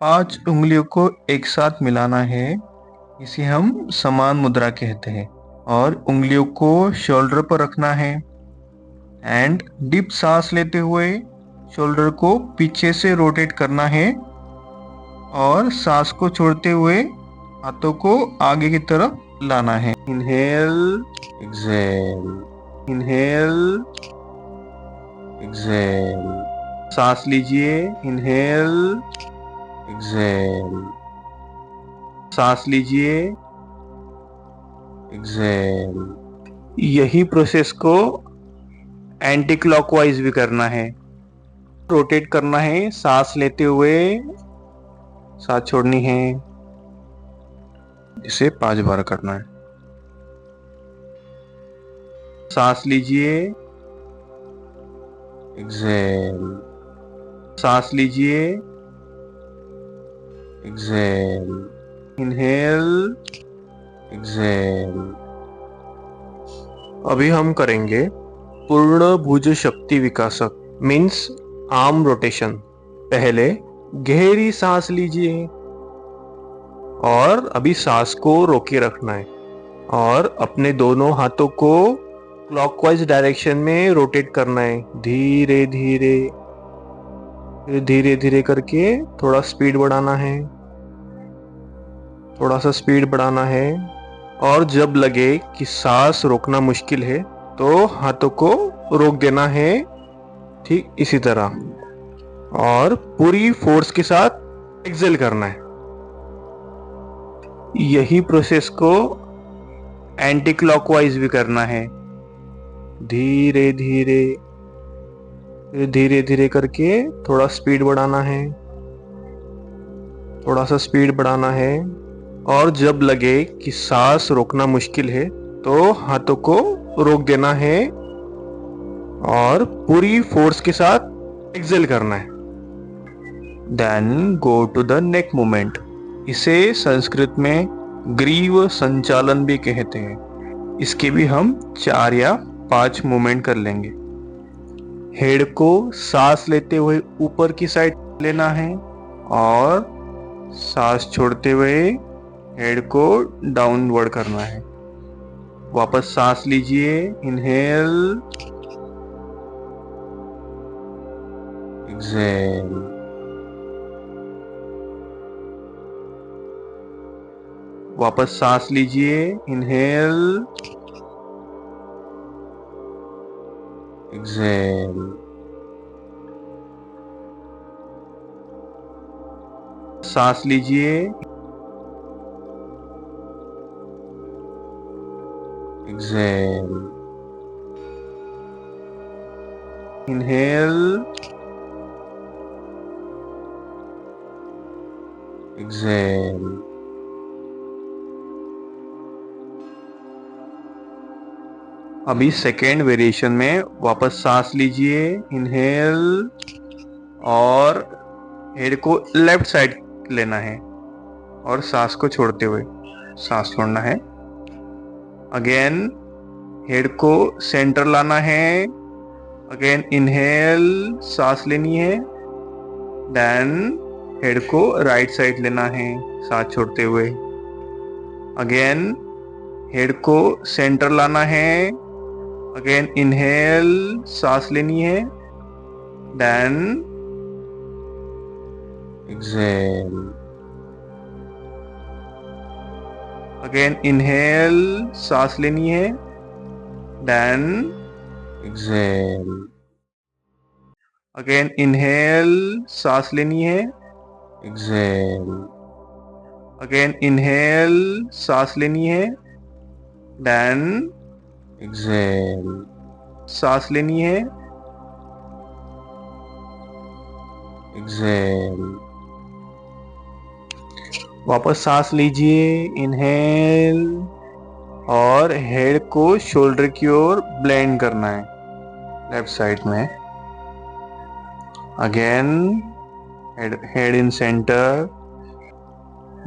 5 उंगलियों को एक साथ मिलाना है, इसे हम समान मुद्रा कहते हैं। और उंगलियों को शोल्डर पर रखना है एंड डीप सांस लेते हुए शोल्डर को पीछे से रोटेट करना है और सांस को छोड़ते हुए हाथों को आगे की तरफ लाना है। Inhale, exhale, inhale, exhale. सांस लीजिए, इनहेल, एक्सहेल। सांस लीजिए, एक्सहेल। यही प्रोसेस को एंटी क्लॉकवाइज भी करना है। रोटेट करना है, सांस लेते हुए सांस छोड़नी है। इसे 5 बार करना है। सांस लीजिए, एक्सहेल। सांस लीजिए, एक्सहेल। Inhale, exhale. अभी हम करेंगे पूर्ण भुज शक्ति विकासक मीन्स आर्म रोटेशन। पहले गहरी सांस लीजिए और अभी सांस को रोके रखना है और अपने दोनों हाथों को क्लॉकवाइज डायरेक्शन में रोटेट करना है। धीरे धीरे धीरे धीरे करके थोड़ा स्पीड बढ़ाना है, थोड़ा सा स्पीड बढ़ाना है। और जब लगे कि सांस रोकना मुश्किल है तो हाथों को रोक देना है, ठीक इसी तरह। और पूरी फोर्स के साथ एक्सेल करना है। यही प्रोसेस को एंटी क्लॉकवाइज भी करना है। धीरे धीरे धीरे धीरे करके थोड़ा स्पीड बढ़ाना है, थोड़ा सा स्पीड बढ़ाना है। और जब लगे कि सांस रोकना मुश्किल है तो हाथों को रोक देना है और पूरी फोर्स के साथ एक्सेल करना है। Then go to the neck movement. इसे संस्कृत में ग्रीव संचालन भी कहते हैं। इसके भी हम 4 या 5 मूवमेंट कर लेंगे। हेड को सांस लेते हुए ऊपर की साइड लेना है और सांस छोड़ते हुए हेड को डाउनवर्ड करना है। वापस सांस लीजिए, इनहेल, एक्सहेल। वापस सांस लीजिए, इनहेल, एक्सहेल। सांस लीजिए, एक्सहेल, इनहेल, एक्सहेल। अभी सेकेंड वेरिएशन में वापस सांस लीजिए, इनहेल, और हेड को लेफ्ट साइड लेना है और सांस को छोड़ते हुए सांस छोड़ना है। अगेन हेड को सेंटर लाना है। अगेन इनहेल, सांस लेनी है। देन हेड को राइट साइड लेना है सांस छोड़ते हुए। अगेन हेड को सेंटर लाना है। अगेन इनहेल, सांस लेनी है। Then exhale. अगेन इनहेल, सांस लेनी है। Then exhale. अगेन इनहेल, सांस लेनी है। एक्सहेल। अगेन इनहेल, सांस लेनी है। Then exhale. सांस लेनी है। एक्सहेल। वापस सांस लीजिए, इनहेल, और हेड को शोल्डर की ओर ब्लेंड करना है लेफ्ट साइड में। Again head in centre.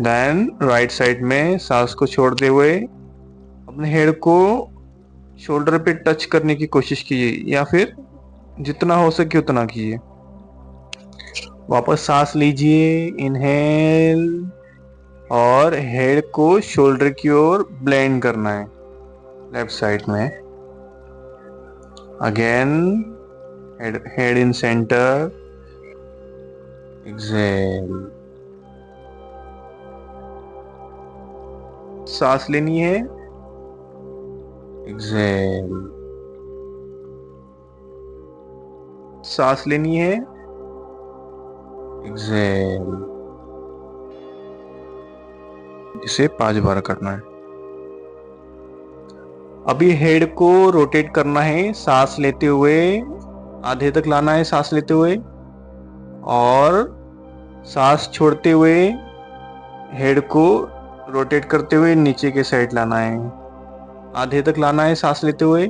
Then right side में सांस को छोड़ते हुए अपने हेड को शोल्डर पे टच करने की कोशिश कीजिए या फिर जितना हो सके उतना कीजिए। वापस सांस लीजिए, इनहेल, और हेड को शोल्डर की ओर ब्लेंड करना है लेफ्ट साइड में। Again head in centre, exhale. सांस लेनी है, एक्सेल। सांस लेनी है, एक्सेल। इसे 5 बार करना है। अभी हेड को रोटेट करना है, सांस लेते हुए आधे तक लाना है, सांस लेते हुए, और सांस छोड़ते हुए हेड को रोटेट करते हुए नीचे के साइड लाना है। आधे तक लाना है सांस लेते हुए,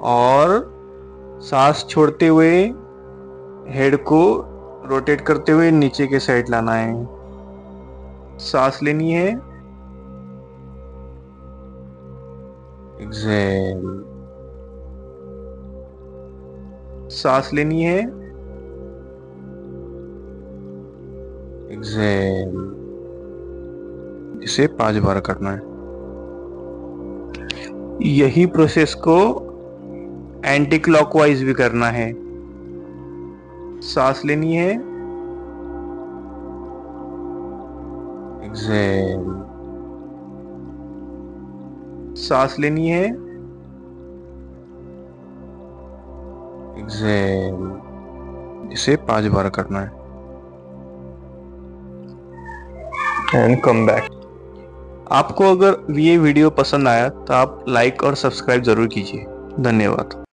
और सांस छोड़ते हुए हेड को रोटेट करते हुए नीचे के साइड लाना है। सांस लेनी है, एक्सेल। सांस लेनी है, एक्सेल। इसे 5 बार करना है। यही प्रोसेस को एंटी क्लॉकवाइज भी करना है। सांस लेनी है, एक्सेल। सांस लेनी है, एक्सेल। इसे 5 बार करना है। And come back. आपको अगर ये वीडियो पसंद आया तो आप लाइक और सब्सक्राइब जरूर कीजिए। धन्यवाद।